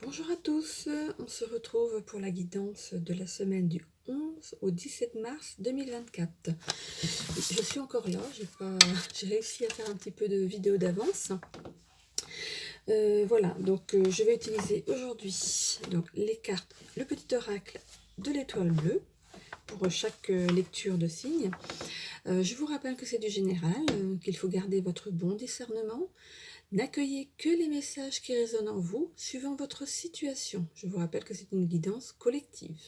Bonjour à tous, on se retrouve pour la guidance de la semaine du 11 au 17 mars 2024. Je suis encore là, j'ai réussi à faire un petit peu de vidéo d'avance. Voilà, donc je vais utiliser aujourd'hui les cartes, le petit oracle de l'étoile bleue pour chaque lecture de signe. Je vous rappelle que c'est du général, qu'il faut garder votre bon discernement. N'accueillez que les messages qui résonnent en vous, suivant votre situation. Je vous rappelle que c'est une guidance collective.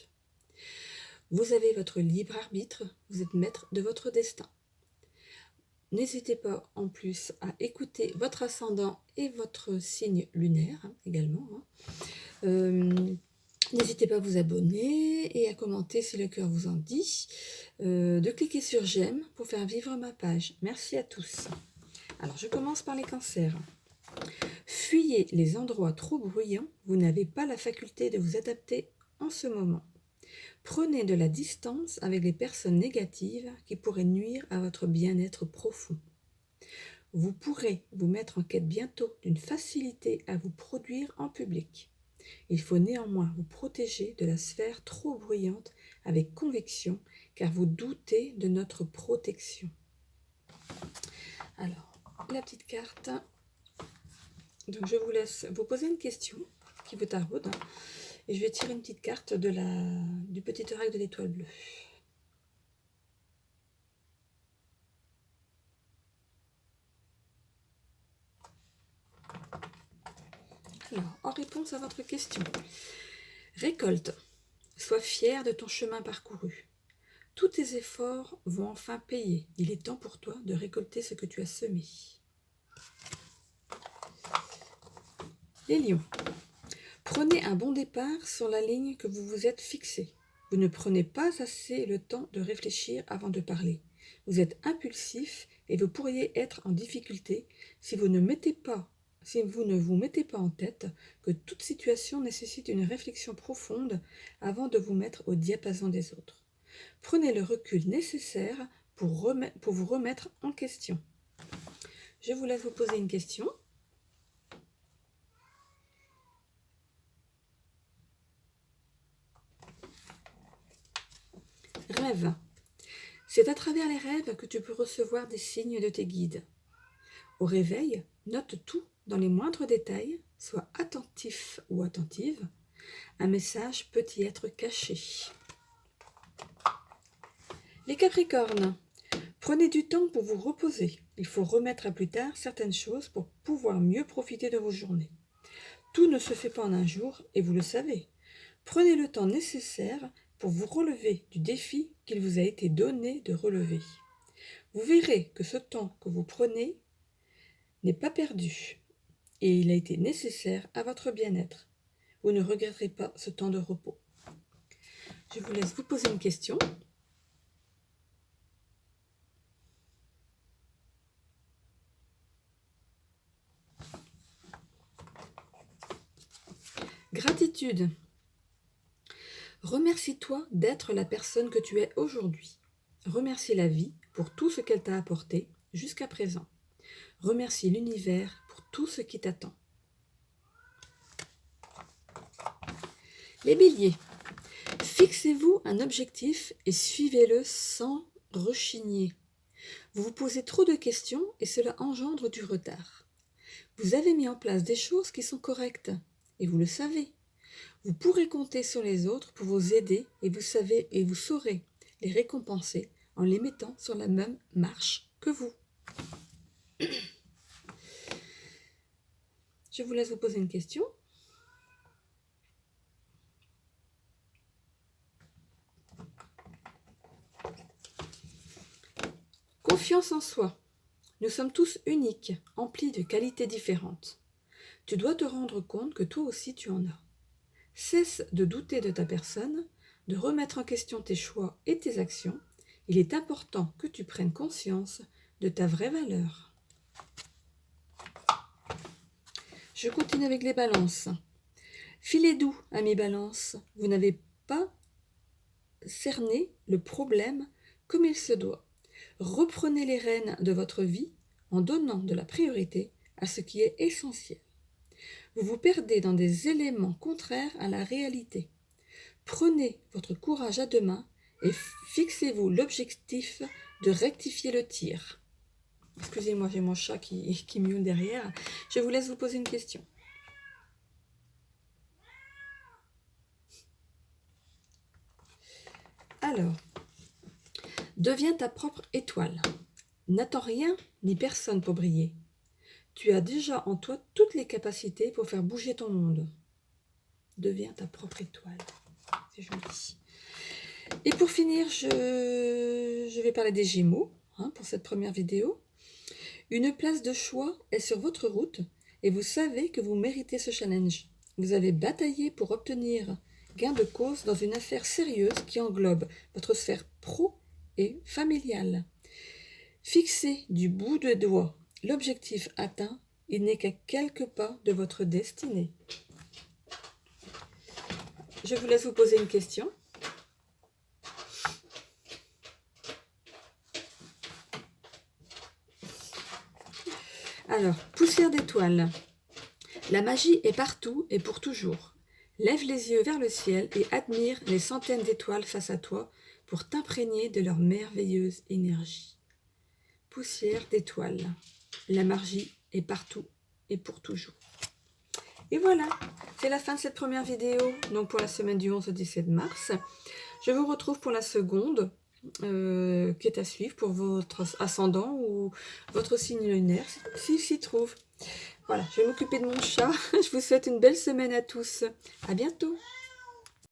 Vous avez votre libre arbitre, vous êtes maître de votre destin. N'hésitez pas en plus à écouter votre ascendant et votre signe lunaire également. N'hésitez pas à vous abonner et à commenter si le cœur vous en dit. De cliquer sur j'aime pour faire vivre ma page. Merci à tous. Alors je commence par les cancers. Fuyez les endroits trop bruyants, vous n'avez pas la faculté de vous adapter en ce moment. Prenez de la distance avec les personnes négatives qui pourraient nuire à votre bien-être profond. Vous pourrez vous mettre en quête bientôt d'une facilité à vous produire en public. Il faut néanmoins vous protéger de la sphère trop bruyante avec conviction, car vous doutez de notre protection. Alors, la petite carte. Donc je vous laisse vous poser une question qui vous taraude et je vais tirer une petite carte du petit oracle de l'étoile bleue. Alors, en réponse à votre question, récolte. Sois fier de ton chemin parcouru. Tous tes efforts vont enfin payer. Il est temps pour toi de récolter ce que tu as semé. Les lions. Prenez un bon départ sur la ligne que vous vous êtes fixée. Vous ne prenez pas assez le temps de réfléchir avant de parler. Vous êtes impulsif et vous pourriez être en difficulté si vous ne vous mettez pas en tête que toute situation nécessite une réflexion profonde avant de vous mettre au diapason des autres. Prenez le recul nécessaire pour vous remettre en question. Je vous laisse vous poser une question. Rêve. C'est à travers les rêves que tu peux recevoir des signes de tes guides. Au réveil, note tout dans les moindres détails, sois attentif ou attentive. Un message peut y être caché. Les Capricornes, prenez du temps pour vous reposer. Il faut remettre à plus tard certaines choses pour pouvoir mieux profiter de vos journées. Tout ne se fait pas en un jour et vous le savez. Prenez le temps nécessaire pour vous relever du défi qu'il vous a été donné de relever. Vous verrez que ce temps que vous prenez n'est pas perdu et il a été nécessaire à votre bien-être. Vous ne regretterez pas ce temps de repos. Je vous laisse vous poser une question. Gratitude. Remercie-toi d'être la personne que tu es aujourd'hui. Remercie la vie pour tout ce qu'elle t'a apporté jusqu'à présent. Remercie l'univers pour tout ce qui t'attend. Les béliers. Fixez-vous un objectif et suivez-le sans rechigner. Vous vous posez trop de questions et cela engendre du retard. Vous avez mis en place des choses qui sont correctes et vous le savez. Vous pourrez compter sur les autres pour vous aider et vous saurez les récompenser en les mettant sur la même marche que vous. Je vous laisse vous poser une question. Confiance en soi. Nous sommes tous uniques, emplis de qualités différentes. Tu dois te rendre compte que toi aussi tu en as. Cesse de douter de ta personne, de remettre en question tes choix et tes actions. Il est important que tu prennes conscience de ta vraie valeur. Je continue avec les balances. Filez doux, amis balance, vous n'avez pas cerné le problème comme il se doit. Reprenez les rênes de votre vie en donnant de la priorité à ce qui est essentiel. vous vous perdez dans des éléments contraires à la réalité. Prenez votre courage à deux mains et fixez-vous l'objectif de rectifier le tir. Excusez-moi, j'ai mon chat qui miaule derrière. Je vous laisse vous poser une question. Alors, deviens ta propre étoile. N'attends rien ni personne pour briller. Tu as déjà en toi toutes les capacités pour faire bouger ton monde. Deviens ta propre étoile. C'est joli. Et pour finir, je vais parler des Gémeaux pour cette première vidéo. Une place de choix est sur votre route et vous savez que vous méritez ce challenge. Vous avez bataillé pour obtenir gain de cause dans une affaire sérieuse qui englobe votre sphère pro et familiale. Fixez du bout de doigt l'objectif atteint, il n'est qu'à quelques pas de votre destinée. Je vous laisse vous poser une question. Alors, poussière d'étoiles. La magie est partout et pour toujours. Lève les yeux vers le ciel et admire les centaines d'étoiles face à toi pour t'imprégner de leur merveilleuse énergie. Poussière d'étoiles. La magie est partout et pour toujours. Et voilà, c'est la fin de cette première vidéo, donc pour la semaine du 11 au 17 mars. Je vous retrouve pour la seconde, qui est à suivre pour votre ascendant ou votre signe lunaire, s'il s'y trouve. Voilà, je vais m'occuper de mon chat. Je vous souhaite une belle semaine à tous. À bientôt.